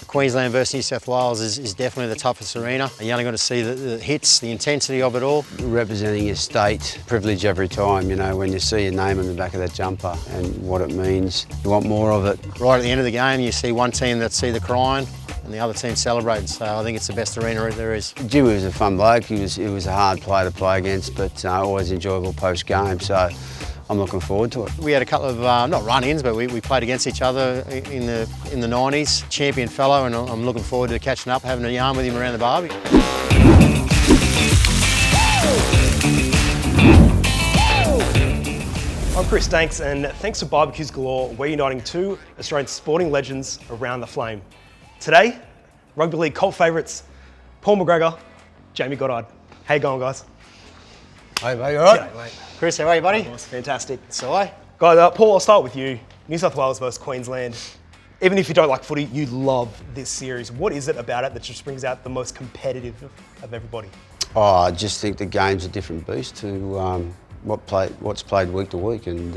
Queensland versus New South Wales is definitely the toughest arena. You only got to see the hits, the intensity of it all. Representing your state, privilege every time, you know, when you see your name on the back of that jumper and what it means. You want more of it. Right at the end of the game, you see one team that's either crying and the other team celebrating, so I think it's the best arena there is. Jimmy was a fun bloke. He was a hard player to play against, but always enjoyable post-game, so I'm looking forward to it. We had a couple of, not run-ins, but we played against each other in the 90s. Champion fellow, and I'm looking forward to catching up, having a yarn with him around the barbie. I'm Chris Danks, and thanks to Barbeques Galore, we're uniting two Australian sporting legends around the flame. Today, rugby league cult favourites, Paul McGregor, Jamie Goddard. How you going, guys? Hey, mate, all right? G'day, mate. Chris, how are you, buddy? Fantastic. So I. Guys, Paul, I'll start with you. New South Wales versus Queensland. Even if you don't like footy, you love this series. What is it about it that just brings out the most competitive of everybody? Oh, I just think the game's a different beast to what's played week to week, and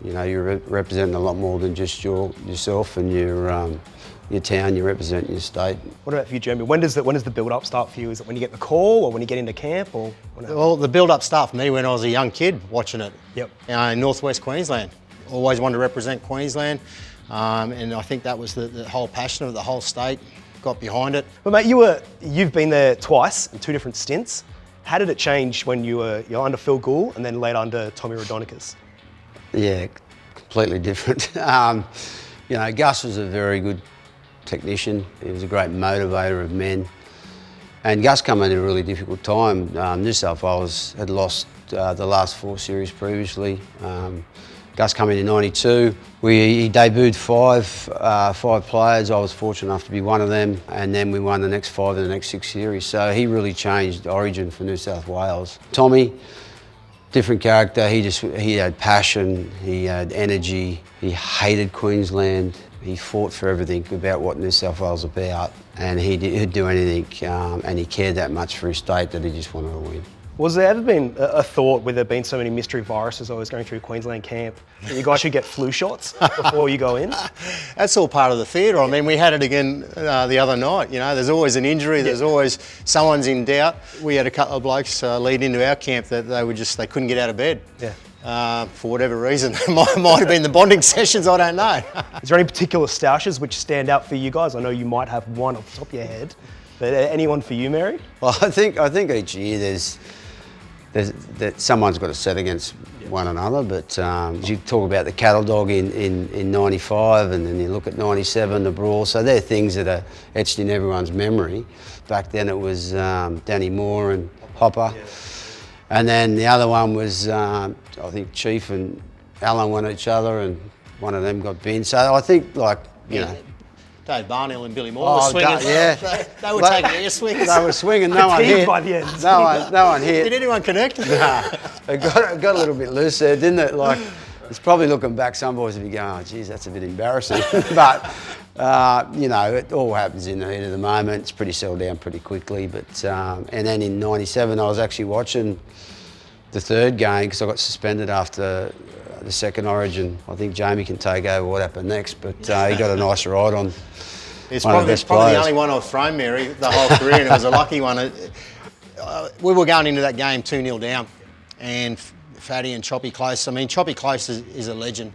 you know, you're representing a lot more than just yourself and your town. You represent your state. What about for you, Jeremy? When does the build-up start for you? Is it when you get the call, or when you get into camp, or? Well, the build-up started for me when I was a young kid watching it. Yep. In northwest Queensland. Always wanted to represent Queensland, and I think that was the whole passion of the whole state. Got behind it. But mate, you've been there twice in two different stints. How did it change when you're under Phil Gould and then later under Tommy Raudonikis? Yeah, completely different. You know, Gus was a very good technician. He was a great motivator of men. And Gus came in at a really difficult time. New South Wales had lost the last 4 series previously. Gus came in 92. He debuted five players. I was fortunate enough to be one of them. And then we won the next 5 in the next 6 series. So he really changed origin for New South Wales. Tommy, different character. He had passion, he had energy. He hated Queensland. He fought for everything about what New South Wales was about. And he'd do anything, and he cared that much for his state that he just wanted to win. Was there ever been a thought, with there being so many mystery viruses always going through Queensland camp, that you guys should get flu shots before you go in? That's all part of the theatre. I mean, we had it again the other night. You know, there's always an injury. There's always someone's in doubt. We had a couple of blokes lead into our camp that they couldn't get out of bed. Yeah. For whatever reason. It might have been the bonding sessions, I don't know. Is there any particular stoushes which stand out for you guys? I know you might have one off the top of your head, but anyone for you, Mary? Well, I think each year there's that someone's got to set against one another, but you talk about the cattle dog in 95, and then you look at 97, the brawl, so they're things that are etched in everyone's memory. Back then it was Danny Moore and Hopper. Yeah. And then the other one was, I think Chief and Alan won each other, and one of them got binned. So I think, like, you know. Dave Barnell and Billy Moore were swinging. Yeah. They were taking air swings. They were swinging, no one hit. By the end. No one hit. Did anyone connect? Nah, it got a little bit loose there, didn't it? Like, it's probably looking back, some boys would be going, oh, geez, that's a bit embarrassing. But, you know, it all happens in the heat of the moment. It's pretty settled down pretty quickly. But and then in 97, I was actually watching the third game because I got suspended after the second Origin. I think Jamie can take over what happened next, but he got a nice ride on. It's probably the only one I've thrown, Mary, the whole career, and it was a lucky one. We were going into that game 2-0 down, and Fatty and Choppy Close. I mean, Choppy Close is a legend,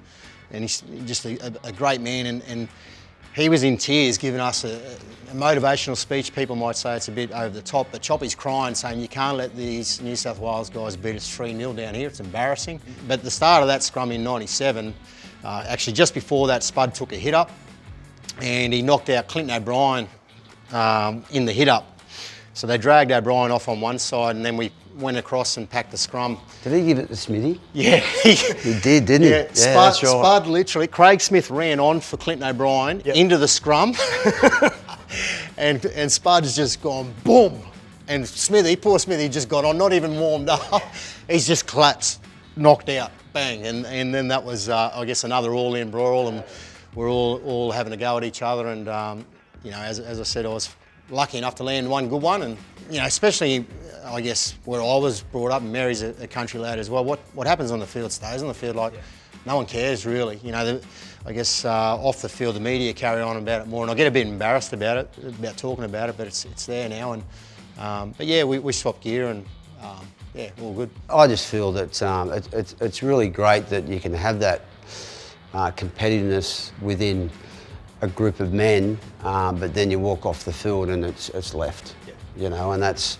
and he's just a great man, and he was in tears giving us a motivational speech. People might say it's a bit over the top, but Choppy's crying, saying you can't let these New South Wales guys beat us 3-0 down here. It's embarrassing. But the start of that scrum in 97, actually just before that, Spud took a hit up, and he knocked out Clinton O'Brien in the hit up. So they dragged O'Brien off on one side, and then we went across and packed the scrum. Did he give it to Smithy? Yeah. He did, didn't he? Yeah, Spud literally, Craig Smith ran on for Clinton O'Brien into the scrum, and Spud's just gone boom. And poor Smithy just got on, not even warmed up. He's just collapsed, knocked out, bang. And then that was, I guess, another all-in brawl, and we're all having a go at each other. And, you know, as I said, I was lucky enough to land one good one. And, you know, especially, I guess, where I was brought up, and Mary's a country lad as well, what happens on the field stays on the field. Like, no one cares really. You know, I guess off the field, the media carry on about it more, and I get a bit embarrassed about it, about talking about it, but it's there now. And but yeah, we swapped gear, and yeah, all good. I just feel that it's really great that you can have that competitiveness within a group of men, but then you walk off the field and it's left. Yeah. You know, and that's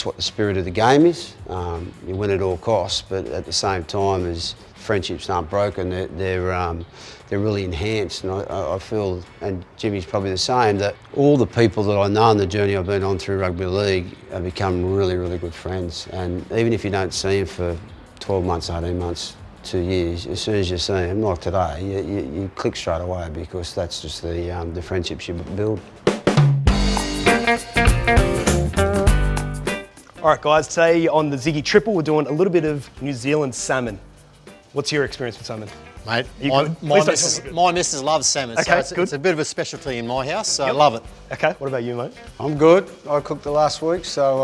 what the spirit of the game is. You win at all costs, but at the same time, as friendships aren't broken, they're really enhanced. And I feel, and Jimmy's probably the same, that all the people that I know on the journey I've been on through rugby league have become really, really good friends. And even if you don't see them for 12 months, 18 months, 2 years, as soon as you see them, like today, you click straight away, because that's just the friendships you build. All right, guys, today on the Ziggy Triple, we're doing a little bit of New Zealand salmon. What's your experience with salmon? Mate, my missus loves salmon, okay, so good. it's a bit of a specialty in my house, so I love it. Okay, what about you, mate? I'm good. I cooked the last week, so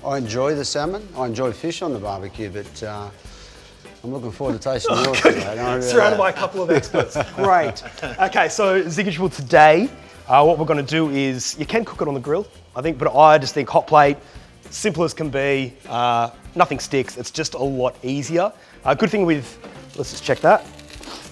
I enjoy the salmon. I enjoy fish on the barbecue, but I'm looking forward to tasting yours today. Surrounded by a couple of experts. Great. Okay, so Ziggy Triple today, what we're going to do is, you can cook it on the grill, I think, but I just think hot plate, simple as can be, nothing sticks, it's just a lot easier. Good thing with, let's just check that.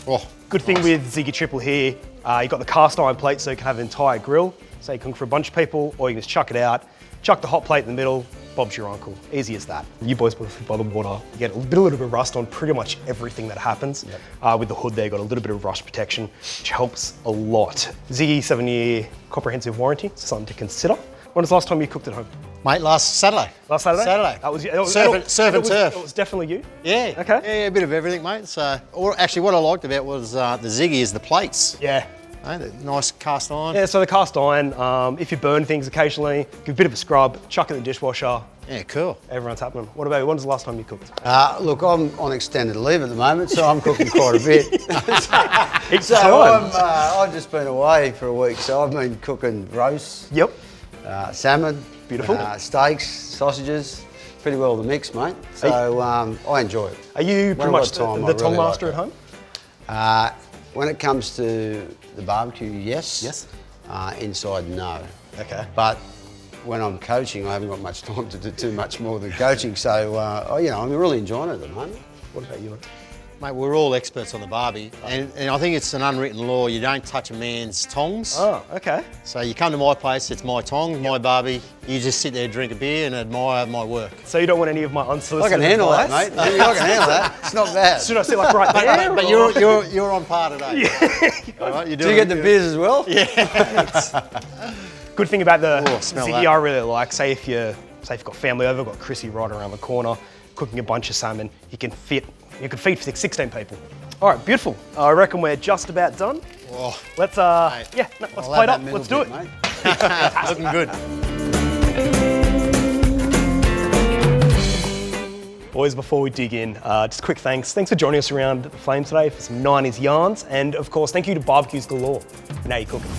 Oh, good thing with Ziggy Triple here, you've got the cast iron plate, so you can have an entire grill. So you can cook for a bunch of people, or you can just chuck it out, chuck the hot plate in the middle, Bob's your uncle. Easy as that. You boys both by the water, you get a little bit of rust on pretty much everything that happens. Yep. With the hood there, got a little bit of rust protection, which helps a lot. Ziggy 7-year comprehensive warranty, something to consider. When was the last time you cooked at home? mate, last Saturday. Last Saturday? Saturday. That was surf and turf. It was definitely you? Yeah. Okay. Yeah, a bit of everything, mate. So, or actually what I liked about was the Ziggy is the plates. Yeah. The nice cast iron. Yeah, so the cast iron, if you burn things occasionally, give a bit of a scrub, chuck it in the dishwasher. Yeah, cool. Everyone's happening. What about you? When was the last time you cooked? Look, I'm on extended leave at the moment, so I'm cooking quite a bit. I've just been away for a week, so I've been cooking roasts. Yep. Salmon. Beautiful. Steaks, sausages, pretty well the mix, mate. So I enjoy it. Are you pretty much the tong master at home? When it comes to the barbecue, yes. Yes. Inside, no. Okay. But when I'm coaching, I haven't got much time to do too much more than coaching. So, I'm really enjoying it at the moment. What about you? Mate, we're all experts on the barbie, and I think it's an unwritten law, you don't touch a man's tongs. Oh, okay. So you come to my place, it's my tongs, my barbie, you just sit there, drink a beer and admire my work. So you don't want any of my unsolicited I can handle advice? that, mate. I can handle that. It's not bad. Should I sit like right there? But you're on par today. Yeah. All right, Do you get the beers as well? Yeah. Good thing about the smell Ziggy that. I really like, say if you've got family over, got Chrissy right around the corner, cooking a bunch of salmon, you can feed for 16 people. All right, beautiful. I reckon we're just about done. Oh, let's let's plate up. Let's do it. Mate. looking good. Boys, before we dig in, just a quick thanks. Thanks for joining us around the flame today for some 90s yarns. And of course, thank you to Barbeques Galore. Now you're cooking.